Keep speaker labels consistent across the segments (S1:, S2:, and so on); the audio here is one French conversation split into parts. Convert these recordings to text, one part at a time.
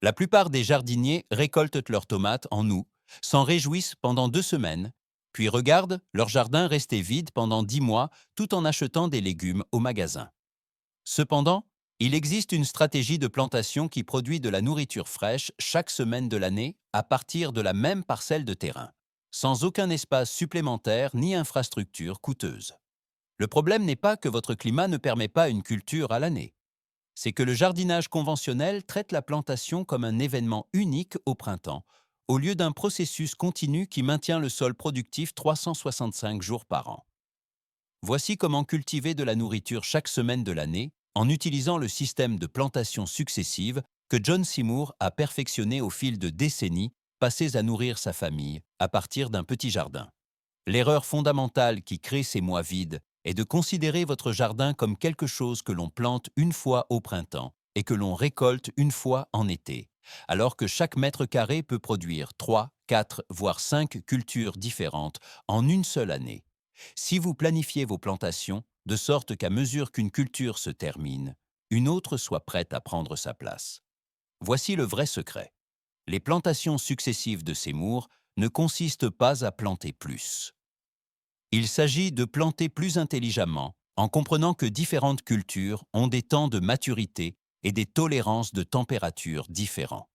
S1: La plupart des jardiniers récoltent leurs tomates en août, s'en réjouissent pendant 2 semaines, puis regardent leur jardin rester vide pendant 10 mois tout en achetant des légumes au magasin. Cependant, il existe une stratégie de plantation qui produit de la nourriture fraîche chaque semaine de l'année à partir de la même parcelle de terrain, sans aucun espace supplémentaire ni infrastructure coûteuse. Le problème n'est pas que votre climat ne permet pas une culture à l'année. C'est que le jardinage conventionnel traite la plantation comme un événement unique au printemps, au lieu d'un processus continu qui maintient le sol productif 365 jours par an. Voici comment cultiver de la nourriture chaque semaine de l'année en utilisant le système de plantation successive que John Seymour a perfectionné au fil de décennies passées à nourrir sa famille à partir d'un petit jardin. L'erreur fondamentale qui crée ces mois vides est de considérer votre jardin comme quelque chose que l'on plante une fois au printemps et que l'on récolte une fois en été, alors que chaque mètre carré peut produire 3, 4, voire 5 cultures différentes en une seule année. Si vous planifiez vos plantations de sorte qu'à mesure qu'une culture se termine, une autre soit prête à prendre sa place. Voici le vrai secret. Les plantations successives de Seymour ne consistent pas à planter plus. Il s'agit de planter plus intelligemment en comprenant que différentes cultures ont des temps de maturité et des tolérances de température différents.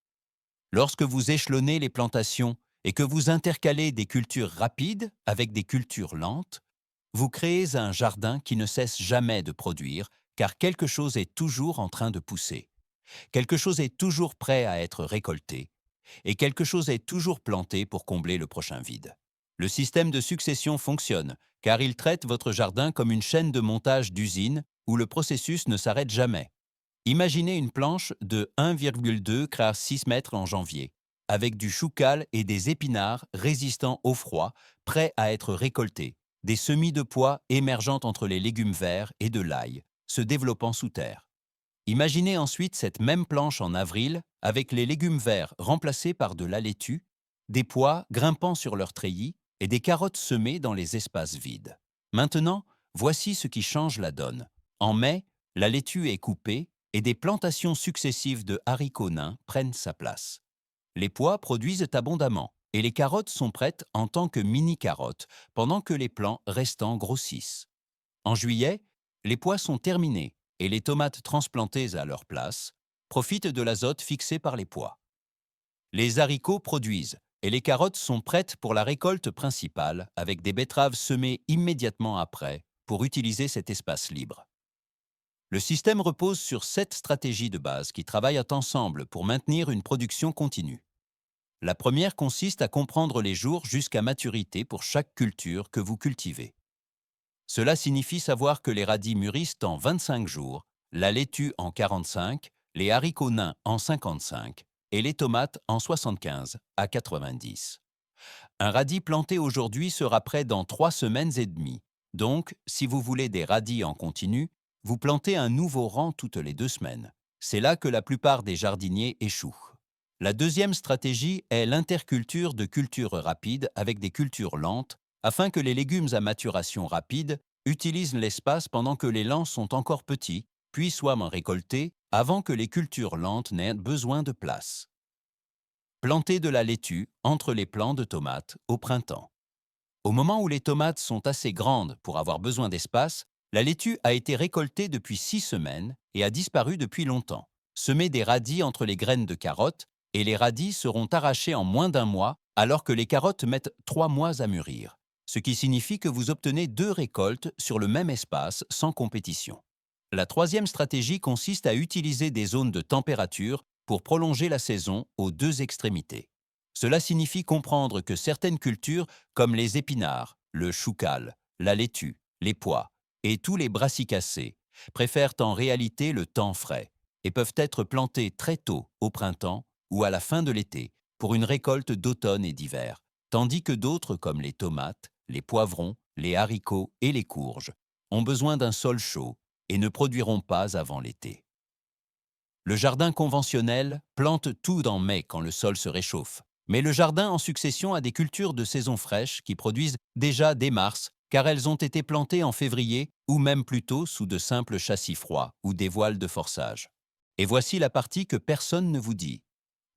S1: Lorsque vous échelonnez les plantations et que vous intercalez des cultures rapides avec des cultures lentes, vous créez un jardin qui ne cesse jamais de produire car quelque chose est toujours en train de pousser. Quelque chose est toujours prêt à être récolté et quelque chose est toujours planté pour combler le prochain vide. Le système de succession fonctionne, car il traite votre jardin comme une chaîne de montage d'usine où le processus ne s'arrête jamais. Imaginez une planche de 1,2 x 6 mètres en janvier, avec du choucal et des épinards résistants au froid, prêts à être récoltés, des semis de pois émergeant entre les légumes verts et de l'ail, se développant sous terre. Imaginez ensuite cette même planche en avril, avec les légumes verts remplacés par de la laitue, des pois grimpant sur leurs treillis et des carottes semées dans les espaces vides. Maintenant, voici ce qui change la donne. En mai, la laitue est coupée et des plantations successives de haricots nains prennent sa place. Les pois produisent abondamment et les carottes sont prêtes en tant que mini-carottes, pendant que les plants restants grossissent. En juillet, les pois sont terminés et les tomates transplantées à leur place profitent de l'azote fixé par les pois. Les haricots produisent et les carottes sont prêtes pour la récolte principale avec des betteraves semées immédiatement après pour utiliser cet espace libre. Le système repose sur 7 stratégies de base qui travaillent ensemble pour maintenir une production continue. La première consiste à comprendre les jours jusqu'à maturité pour chaque culture que vous cultivez. Cela signifie savoir que les radis mûrissent en 25 jours, la laitue en 45, les haricots nains en 55 et les tomates en 75 à 90. Un radis planté aujourd'hui sera prêt dans 3 semaines et demie. Donc, si vous voulez des radis en continu, vous plantez un nouveau rang toutes les 2 semaines. C'est là que la plupart des jardiniers échouent. La deuxième stratégie est l'interculture de cultures rapides avec des cultures lentes, afin que les légumes à maturation rapide utilisent l'espace pendant que les lents sont encore petits, puis soient récoltés avant que les cultures lentes n'aient besoin de place. Planter de la laitue entre les plants de tomates au printemps. Au moment où les tomates sont assez grandes pour avoir besoin d'espace, la laitue a été récoltée depuis 6 semaines et a disparu depuis longtemps. Semez des radis entre les graines de carottes et les radis seront arrachés en moins d'un mois alors que les carottes mettent 3 mois à mûrir, ce qui signifie que vous obtenez 2 récoltes sur le même espace sans compétition. La troisième stratégie consiste à utiliser des zones de température pour prolonger la saison aux 2 extrémités. Cela signifie comprendre que certaines cultures, comme les épinards, le choucal, la laitue, les pois et tous les brassicacées, préfèrent en réalité le temps frais et peuvent être plantées très tôt au printemps ou à la fin de l'été pour une récolte d'automne et d'hiver, tandis que d'autres comme les tomates, les poivrons, les haricots et les courges ont besoin d'un sol chaud et ne produiront pas avant l'été. Le jardin conventionnel plante tout en mai quand le sol se réchauffe. Mais le jardin en succession a des cultures de saison fraîche qui produisent déjà dès mars, car elles ont été plantées en février ou même plus tôt sous de simples châssis froids ou des voiles de forçage. Et voici la partie que personne ne vous dit.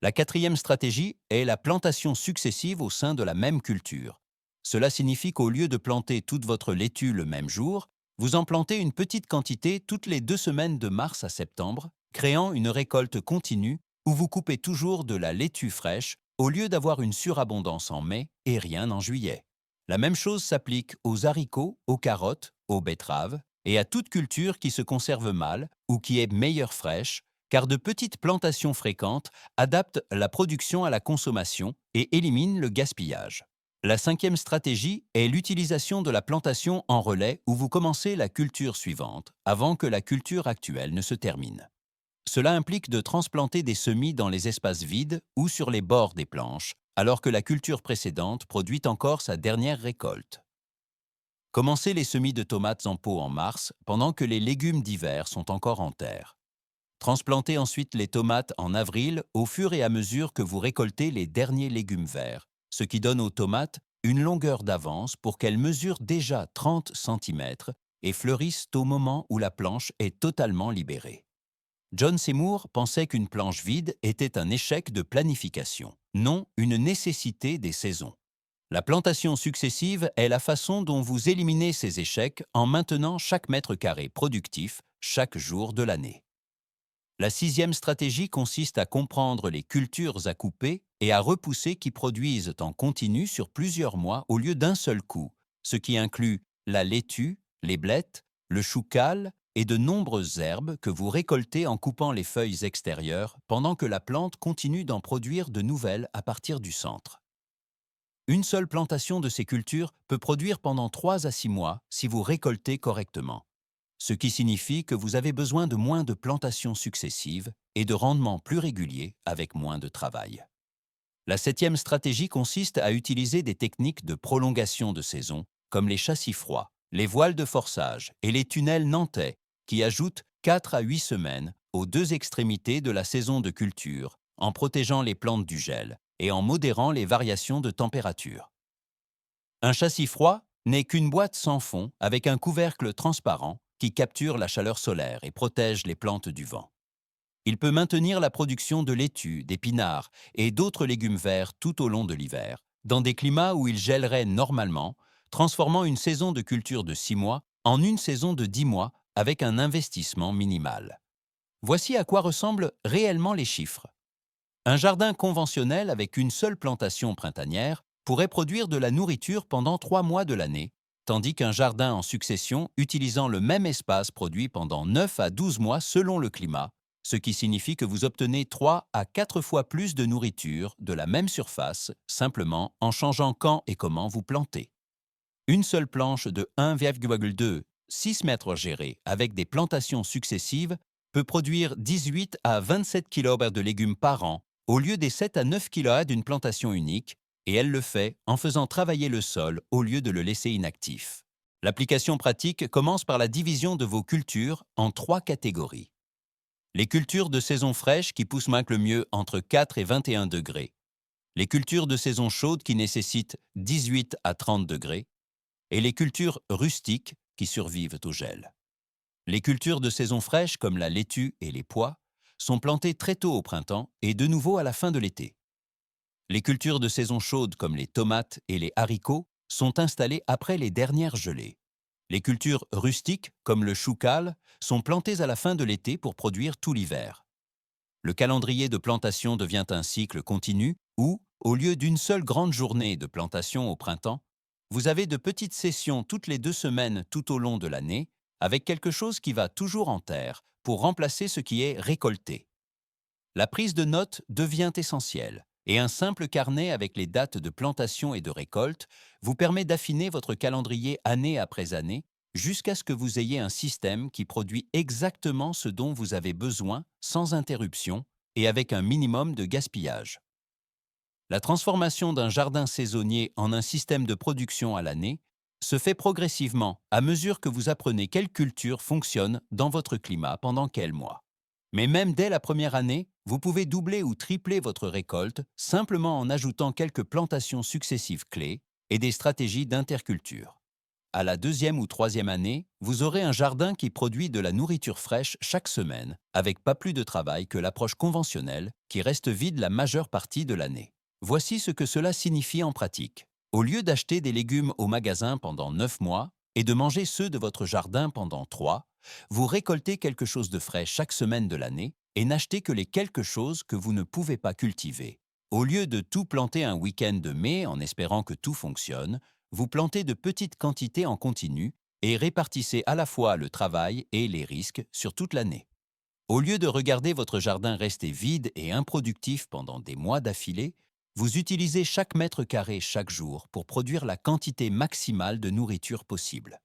S1: La quatrième stratégie est la plantation successive au sein de la même culture. Cela signifie qu'au lieu de planter toute votre laitue le même jour, vous en plantez une petite quantité toutes les 2 semaines de mars à septembre, créant une récolte continue où vous coupez toujours de la laitue fraîche au lieu d'avoir une surabondance en mai et rien en juillet. La même chose s'applique aux haricots, aux carottes, aux betteraves et à toute culture qui se conserve mal ou qui est meilleure fraîche, car de petites plantations fréquentes adaptent la production à la consommation et éliminent le gaspillage. La cinquième stratégie est l'utilisation de la plantation en relais où vous commencez la culture suivante avant que la culture actuelle ne se termine. Cela implique de transplanter des semis dans les espaces vides ou sur les bords des planches, alors que la culture précédente produit encore sa dernière récolte. Commencez les semis de tomates en pot en mars, pendant que les légumes d'hiver sont encore en terre. Transplantez ensuite les tomates en avril au fur et à mesure que vous récoltez les derniers légumes verts, ce qui donne aux tomates une longueur d'avance pour qu'elles mesurent déjà 30 cm et fleurissent au moment où la planche est totalement libérée. John Seymour pensait qu'une planche vide était un échec de planification, non une nécessité des saisons. La plantation successive est la façon dont vous éliminez ces échecs en maintenant chaque mètre carré productif chaque jour de l'année. La sixième stratégie consiste à comprendre les cultures à couper et à repousser qui produisent en continu sur plusieurs mois au lieu d'un seul coup, ce qui inclut la laitue, les blettes, le choucal et de nombreuses herbes que vous récoltez en coupant les feuilles extérieures pendant que la plante continue d'en produire de nouvelles à partir du centre. Une seule plantation de ces cultures peut produire pendant 3 à 6 mois si vous récoltez correctement, ce qui signifie que vous avez besoin de moins de plantations successives et de rendements plus réguliers avec moins de travail. La septième stratégie consiste à utiliser des techniques de prolongation de saison, comme les châssis froids, les voiles de forçage et les tunnels nantais, qui ajoutent 4 à 8 semaines aux 2 extrémités de la saison de culture, en protégeant les plantes du gel et en modérant les variations de température. Un châssis froid n'est qu'une boîte sans fond avec un couvercle transparent qui capture la chaleur solaire et protège les plantes du vent. Il peut maintenir la production de laitue, d'épinards et d'autres légumes verts tout au long de l'hiver, dans des climats où il gèlerait normalement, transformant une saison de culture de 6 mois en une saison de 10 mois avec un investissement minimal. Voici à quoi ressemblent réellement les chiffres. Un jardin conventionnel avec une seule plantation printanière pourrait produire de la nourriture pendant 3 mois de l'année, tandis qu'un jardin en succession utilisant le même espace produit pendant 9 à 12 mois selon le climat, ce qui signifie que vous obtenez 3 à 4 fois plus de nourriture de la même surface, simplement en changeant quand et comment vous plantez. Une seule planche de 1,2-6 mètres gérée avec des plantations successives peut produire 18 à 27 kg de légumes par an au lieu des 7 à 9 kg d'une plantation unique, et elle le fait en faisant travailler le sol au lieu de le laisser inactif. L'application pratique commence par la division de vos cultures en 3 catégories. Les cultures de saison fraîche qui poussent le mieux entre 4 et 21 degrés. Les cultures de saison chaude qui nécessitent 18 à 30 degrés. Et les cultures rustiques qui survivent au gel. Les cultures de saison fraîche comme la laitue et les pois sont plantées très tôt au printemps et de nouveau à la fin de l'été. Les cultures de saison chaude comme les tomates et les haricots sont installées après les dernières gelées. Les cultures rustiques comme le choucal sont plantées à la fin de l'été pour produire tout l'hiver. Le calendrier de plantation devient un cycle continu où, au lieu d'une seule grande journée de plantation au printemps, vous avez de petites sessions toutes les 2 semaines tout au long de l'année, avec quelque chose qui va toujours en terre pour remplacer ce qui est récolté. La prise de notes devient essentielle, et un simple carnet avec les dates de plantation et de récolte vous permet d'affiner votre calendrier année après année jusqu'à ce que vous ayez un système qui produit exactement ce dont vous avez besoin sans interruption et avec un minimum de gaspillage. La transformation d'un jardin saisonnier en un système de production à l'année se fait progressivement à mesure que vous apprenez quelle culture fonctionne dans votre climat pendant quel mois. Mais même dès la première année, vous pouvez doubler ou tripler votre récolte simplement en ajoutant quelques plantations successives clés et des stratégies d'interculture. à la deuxième ou troisième année, vous aurez un jardin qui produit de la nourriture fraîche chaque semaine, avec pas plus de travail que l'approche conventionnelle qui reste vide la majeure partie de l'année. Voici ce que cela signifie en pratique. Au lieu d'acheter des légumes au magasin pendant 9 mois et de manger ceux de votre jardin pendant 3, vous récoltez quelque chose de frais chaque semaine de l'année et n'achetez que les quelque chose que vous ne pouvez pas cultiver. Au lieu de tout planter un week-end de mai en espérant que tout fonctionne, vous plantez de petites quantités en continu et répartissez à la fois le travail et les risques sur toute l'année. Au lieu de regarder votre jardin rester vide et improductif pendant des mois d'affilée, vous utilisez chaque mètre carré chaque jour pour produire la quantité maximale de nourriture possible.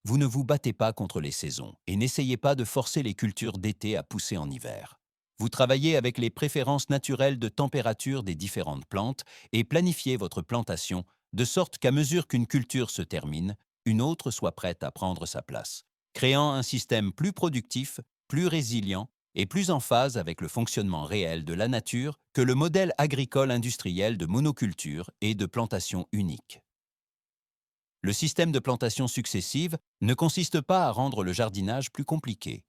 S1: Vous ne vous battez pas contre les saisons et n'essayez pas de forcer les cultures d'été à pousser en hiver. Vous travaillez avec les préférences naturelles de température des différentes plantes et planifiez votre plantation de sorte qu'à mesure qu'une culture se termine, une autre soit prête à prendre sa place, créant un système plus productif, plus résilient et plus en phase avec le fonctionnement réel de la nature que le modèle agricole industriel de monoculture et de plantation unique. Le système de plantation successive ne consiste pas à rendre le jardinage plus compliqué.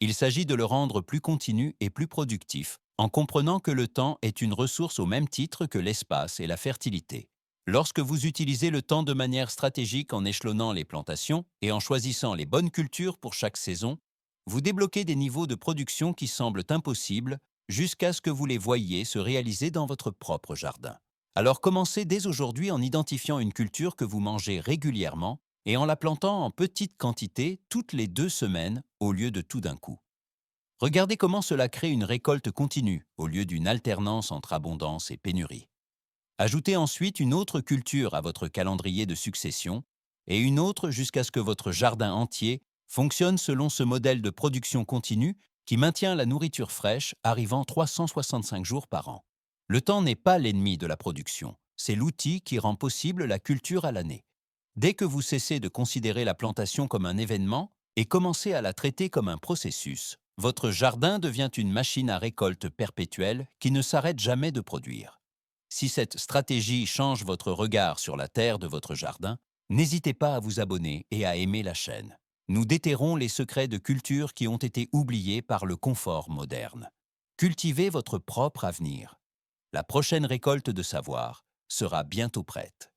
S1: Il s'agit de le rendre plus continu et plus productif, en comprenant que le temps est une ressource au même titre que l'espace et la fertilité. Lorsque vous utilisez le temps de manière stratégique en échelonnant les plantations et en choisissant les bonnes cultures pour chaque saison, vous débloquez des niveaux de production qui semblent impossibles jusqu'à ce que vous les voyiez se réaliser dans votre propre jardin. Alors commencez dès aujourd'hui en identifiant une culture que vous mangez régulièrement et en la plantant en petites quantités toutes les 2 semaines au lieu de tout d'un coup. Regardez comment cela crée une récolte continue au lieu d'une alternance entre abondance et pénurie. Ajoutez ensuite une autre culture à votre calendrier de succession et une autre jusqu'à ce que votre jardin entier fonctionne selon ce modèle de production continue qui maintient la nourriture fraîche arrivant 365 jours par an. Le temps n'est pas l'ennemi de la production, c'est l'outil qui rend possible la culture à l'année. Dès que vous cessez de considérer la plantation comme un événement et commencez à la traiter comme un processus, votre jardin devient une machine à récolte perpétuelle qui ne s'arrête jamais de produire. Si cette stratégie change votre regard sur la terre de votre jardin, n'hésitez pas à vous abonner et à aimer la chaîne. Nous déterrons les secrets de culture qui ont été oubliés par le confort moderne. Cultivez votre propre avenir. La prochaine récolte de savoir sera bientôt prête.